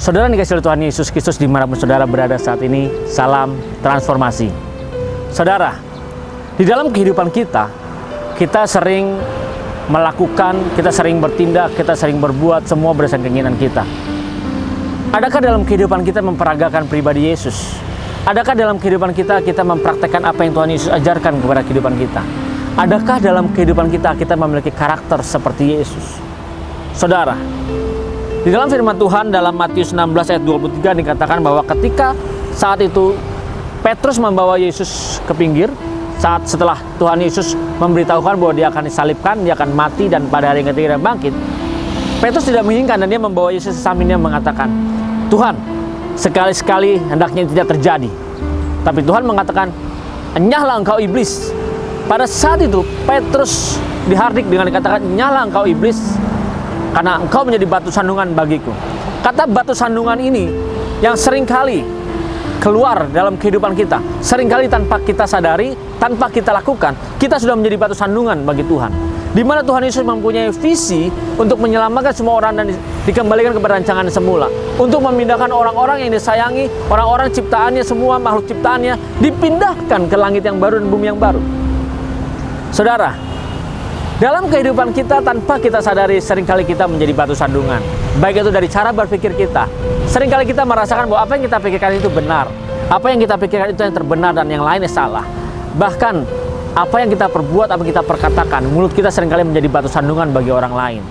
Saudara dikasihi oleh Tuhan Yesus Kristus dimanapun saudara berada saat ini, salam transformasi. Saudara, di dalam kehidupan kita sering melakukan, kita sering bertindak, kita sering berbuat semua berdasarkan keinginan kita. Adakah dalam kehidupan kita memperagakan pribadi Yesus? Adakah dalam kehidupan kita mempraktekkan apa yang Tuhan Yesus ajarkan kepada kehidupan kita? Adakah dalam kehidupan kita memiliki karakter seperti Yesus? Saudara, di dalam firman Tuhan dalam Matius 16 ayat 23 dikatakan bahwa ketika saat itu Petrus membawa Yesus ke pinggir, setelah Tuhan Yesus memberitahukan bahwa dia akan disalibkan, dia akan mati dan pada hari yang ketiga dia bangkit, Petrus tidak menginginkan dan dia membawa Yesus sesampingnya mengatakan, "Tuhan, sekali-sekali hendaknya tidak terjadi." Tapi Tuhan mengatakan, "Enyahlah engkau iblis." Pada saat itu Petrus dihardik dengan dikatakan, "Enyahlah engkau iblis, karena engkau menjadi batu sandungan bagiku." Kata batu sandungan ini yang seringkali keluar dalam kehidupan kita, seringkali tanpa kita sadari, tanpa kita lakukan, kita sudah menjadi batu sandungan bagi Tuhan. Di mana Tuhan Yesus mempunyai visi untuk menyelamatkan semua orang dan dikembalikan kepada rancangan semula, untuk memindahkan orang-orang yang disayangi, orang-orang ciptaannya, semua makhluk ciptaannya dipindahkan ke langit yang baru dan bumi yang baru. Saudara, dalam kehidupan kita tanpa kita sadari seringkali kita menjadi batu sandungan. Baik itu dari cara berpikir kita. Seringkali kita merasakan bahwa apa yang kita pikirkan itu benar. Apa yang kita pikirkan itu yang terbenar dan yang lainnya salah. Bahkan apa yang kita perbuat, apa yang kita perkatakan, mulut kita seringkali menjadi batu sandungan bagi orang lain.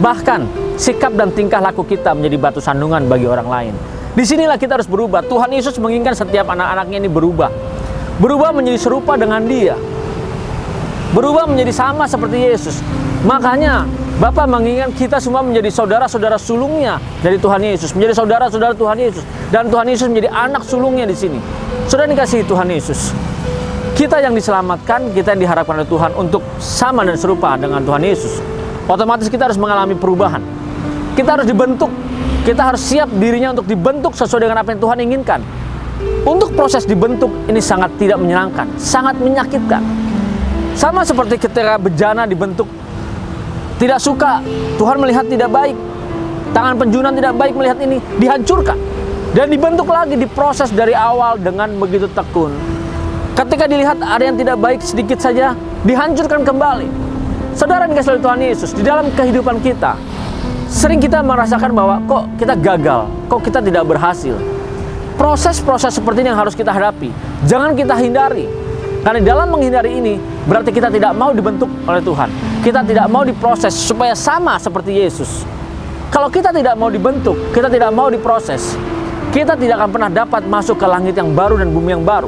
Bahkan sikap dan tingkah laku kita menjadi batu sandungan bagi orang lain. Disinilah kita harus berubah. Tuhan Yesus menginginkan setiap anak-anaknya ini berubah. Berubah menjadi serupa dengan Dia. Berubah menjadi sama seperti Yesus. Makanya Bapa menginginkan kita semua menjadi saudara-saudara sulungnya dari Tuhan Yesus, menjadi saudara-saudara Tuhan Yesus, dan Tuhan Yesus menjadi anak sulungnya di sini. Saudara dikasihi Tuhan Yesus, kita yang diselamatkan, kita yang diharapkan oleh Tuhan untuk sama dan serupa dengan Tuhan Yesus, otomatis kita harus mengalami perubahan. Kita harus dibentuk, kita harus siap dirinya untuk dibentuk sesuai dengan apa yang Tuhan inginkan. Untuk proses dibentuk ini sangat tidak menyenangkan, sangat menyakitkan. Sama seperti ketika bejana dibentuk, tidak suka, Tuhan melihat tidak baik, tangan penjunan tidak baik melihat ini, dihancurkan dan dibentuk lagi, diproses dari awal dengan begitu tekun. Ketika dilihat ada yang tidak baik sedikit saja, dihancurkan kembali. Saudara yang dikasihi oleh Tuhan Yesus, di dalam kehidupan kita sering kita merasakan bahwa kok kita gagal, kok kita tidak berhasil. Proses-proses seperti ini yang harus kita hadapi, jangan kita hindari. Karena dalam menghindari ini berarti kita tidak mau dibentuk oleh Tuhan. Kita tidak mau diproses supaya sama seperti Yesus. Kalau kita tidak mau dibentuk, kita tidak mau diproses, kita tidak akan pernah dapat masuk ke langit yang baru dan bumi yang baru.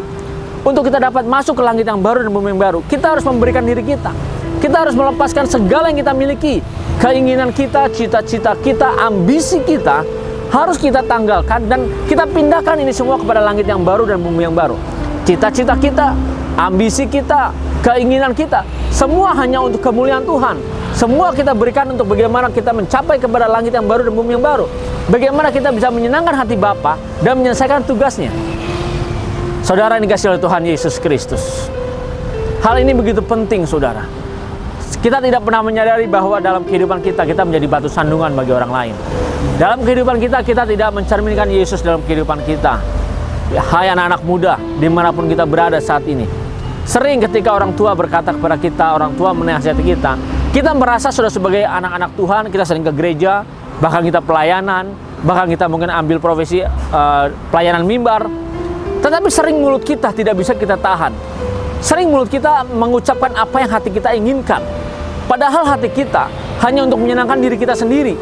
Untuk kita dapat masuk ke langit yang baru dan bumi yang baru, kita harus memberikan diri kita. Kita harus melepaskan segala yang kita miliki. Keinginan kita, cita-cita kita, ambisi kita harus kita tanggalkan dan kita pindahkan ini semua kepada langit yang baru dan bumi yang baru. Cita-cita kita, ambisi kita, keinginan kita, semua hanya untuk kemuliaan Tuhan. Semua kita berikan untuk bagaimana kita mencapai kepada langit yang baru dan bumi yang baru. Bagaimana kita bisa menyenangkan hati Bapa dan menyelesaikan tugasnya. Saudara yang dikasihi oleh Tuhan Yesus Kristus, hal ini begitu penting, saudara. Kita tidak pernah menyadari bahwa dalam kehidupan kita menjadi batu sandungan bagi orang lain. Dalam kehidupan kita tidak mencerminkan Yesus dalam kehidupan kita. Hai anak-anak muda, dimanapun kita berada saat ini, sering ketika orang tua berkata kepada kita, orang tua menasihati kita merasa sudah sebagai anak-anak Tuhan, kita sering ke gereja, bahkan kita pelayanan, bahkan kita mungkin ambil profesi pelayanan mimbar. Tetapi sering mulut kita tidak bisa kita tahan. Sering mulut kita mengucapkan apa yang hati kita inginkan. Padahal hati kita hanya untuk menyenangkan diri kita sendiri.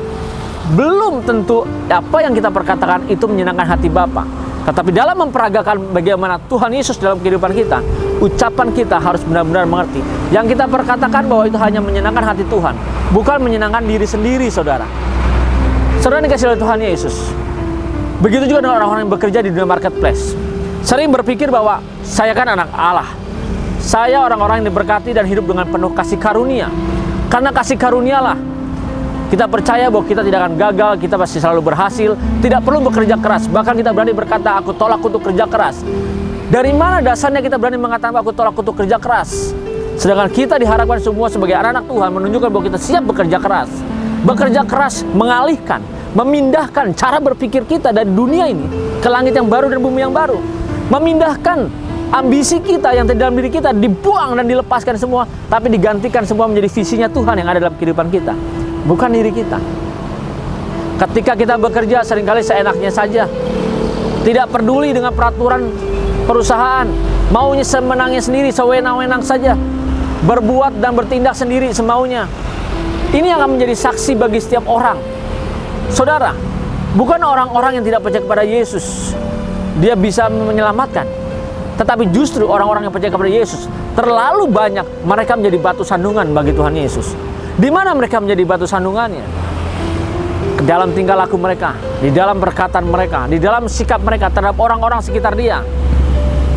Belum tentu apa yang kita perkatakan itu menyenangkan hati Bapa. Tetapi dalam memperagakan bagaimana Tuhan Yesus dalam kehidupan kita, ucapan kita harus benar-benar mengerti. Yang kita perkatakan bahwa itu hanya menyenangkan hati Tuhan, bukan menyenangkan diri sendiri, saudara. Saudara dikasihi oleh Tuhan Yesus. Begitu juga dengan orang-orang yang bekerja di dunia marketplace. Sering berpikir bahwa saya kan anak Allah. Saya orang-orang yang diberkati dan hidup dengan penuh kasih karunia. Karena kasih karunialah kita percaya bahwa kita tidak akan gagal, kita pasti selalu berhasil, tidak perlu bekerja keras. Bahkan kita berani berkata, aku tolak untuk kerja keras. Dari mana dasarnya kita berani mengatakan bahwa aku tolak untuk kerja keras? Sedangkan kita diharapkan semua sebagai anak-anak Tuhan menunjukkan bahwa kita siap bekerja keras. Bekerja keras mengalihkan, memindahkan cara berpikir kita dari dunia ini ke langit yang baru dan bumi yang baru. Memindahkan ambisi kita yang dalam diri kita, dibuang dan dilepaskan semua, tapi digantikan semua menjadi visinya Tuhan yang ada dalam kehidupan kita, bukan diri kita. Ketika kita bekerja seringkali seenaknya saja, tidak peduli dengan peraturan perusahaan, maunya semenangnya sendiri, sewenang-wenang saja, berbuat dan bertindak sendiri semaunya. Ini akan menjadi saksi bagi setiap orang. Saudara, bukan orang-orang yang tidak percaya kepada Yesus dia bisa menyelamatkan, tetapi justru orang-orang yang percaya kepada Yesus terlalu banyak mereka menjadi batu sandungan bagi Tuhan Yesus. Di mana mereka menjadi batu sandungannya? Dalam tingkah laku mereka, di dalam perkataan mereka, di dalam sikap mereka terhadap orang-orang sekitar dia,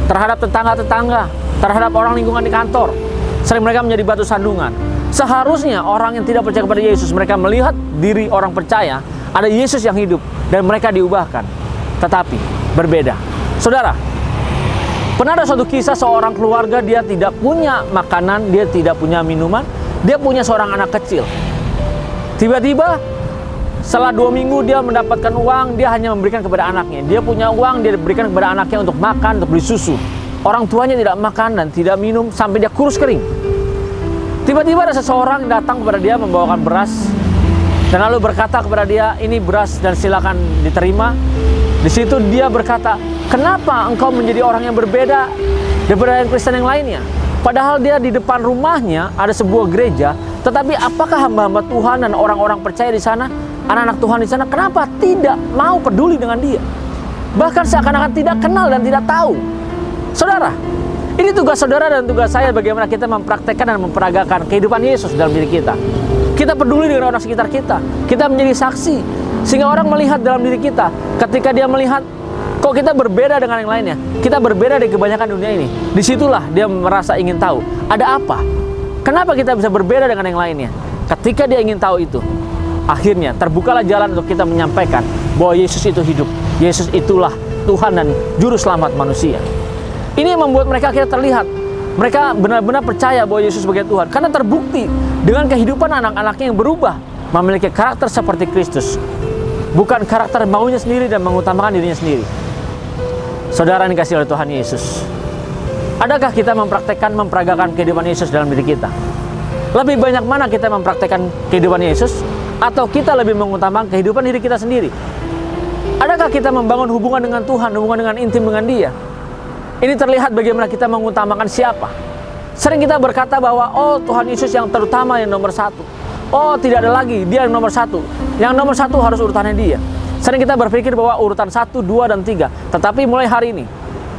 terhadap tetangga-tetangga, terhadap orang lingkungan di kantor. Sering mereka menjadi batu sandungan. Seharusnya orang yang tidak percaya kepada Yesus, mereka melihat diri orang percaya, ada Yesus yang hidup, dan mereka diubahkan. Tetapi berbeda. Saudara, pernah ada suatu kisah seorang keluarga, dia tidak punya makanan, dia tidak punya minuman, dia punya seorang anak kecil. Tiba-tiba setelah 2 minggu dia mendapatkan uang, dia hanya memberikan kepada anaknya. Dia punya uang, dia berikan kepada anaknya untuk makan, untuk beli susu. Orang tuanya tidak makan dan tidak minum sampai dia kurus kering. Tiba-tiba ada seseorang datang kepada dia membawakan beras dan lalu berkata kepada dia, ini beras dan silakan diterima. Di situ dia berkata, kenapa engkau menjadi orang yang berbeda daripada yang Kristen yang lainnya? Padahal dia di depan rumahnya ada sebuah gereja, tetapi apakah hamba-hamba Tuhan dan orang-orang percaya di sana, anak-anak Tuhan di sana, kenapa tidak mau peduli dengan dia? Bahkan seakan-akan tidak kenal dan tidak tahu. Saudara, ini tugas saudara dan tugas saya bagaimana kita mempraktekkan dan memperagakan kehidupan Yesus dalam diri kita. Kita peduli dengan orang sekitar kita. Kita menjadi saksi sehingga orang melihat dalam diri kita. Ketika dia melihat kok kita berbeda dengan yang lainnya, kita berbeda dari kebanyakan dunia ini. Disitulah dia merasa ingin tahu, ada apa? Kenapa kita bisa berbeda dengan yang lainnya? Ketika dia ingin tahu itu, akhirnya terbukalah jalan untuk kita menyampaikan bahwa Yesus itu hidup. Yesus itulah Tuhan dan Juru Selamat manusia. Ini yang membuat mereka akhirnya terlihat. Mereka benar-benar percaya bahwa Yesus sebagai Tuhan. Karena terbukti dengan kehidupan anak-anaknya yang berubah. Memiliki karakter seperti Kristus. Bukan karakter maunya sendiri dan mengutamakan dirinya sendiri. Saudara yang dikasihi oleh Tuhan Yesus, adakah kita mempraktekkan, memperagakan kehidupan Yesus dalam diri kita? Lebih banyak mana kita mempraktekkan kehidupan Yesus, atau kita lebih mengutamakan kehidupan diri kita sendiri? Adakah kita membangun hubungan dengan Tuhan, hubungan dengan intim dengan Dia? Ini terlihat bagaimana kita mengutamakan siapa. Sering kita berkata bahwa, oh Tuhan Yesus yang terutama, yang nomor satu. Oh tidak ada lagi, Dia yang nomor satu. Yang nomor satu harus urutannya Dia. Sering kita berpikir bahwa urutan 1, 2, dan 3. Tetapi mulai hari ini,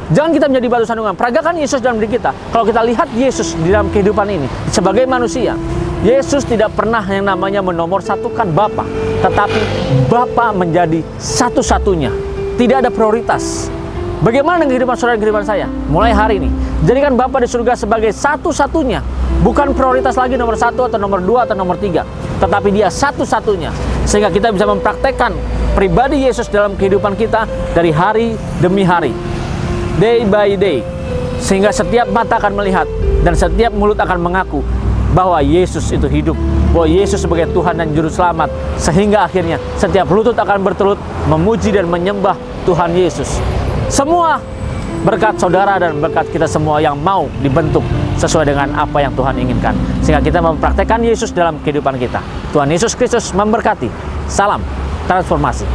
jangan kita menjadi batu sandungan. Peragakan Yesus dalam diri kita. Kalau kita lihat Yesus di dalam kehidupan ini, sebagai manusia, Yesus tidak pernah yang namanya menomorsatukan Bapa. Tetapi Bapa menjadi satu-satunya. Tidak ada prioritas. Bagaimana dengan kehidupan saudara dan kehidupan saya? Mulai hari ini, jadikan Bapa di surga sebagai satu-satunya. Bukan prioritas lagi nomor 1 atau nomor 2 atau nomor 3. Tetapi Dia satu-satunya. Sehingga kita bisa mempraktekkan pribadi Yesus dalam kehidupan kita dari hari demi hari. Day by day. Sehingga setiap mata akan melihat dan setiap mulut akan mengaku bahwa Yesus itu hidup. Bahwa Yesus sebagai Tuhan dan Juru Selamat. Sehingga akhirnya setiap lutut akan bertelut memuji dan menyembah Tuhan Yesus. Semua berkat saudara dan berkat kita semua yang mau dibentuk sesuai dengan apa yang Tuhan inginkan. Sehingga kita mempraktekkan Yesus dalam kehidupan kita. Tuhan Yesus Kristus memberkati. Salam transformasi.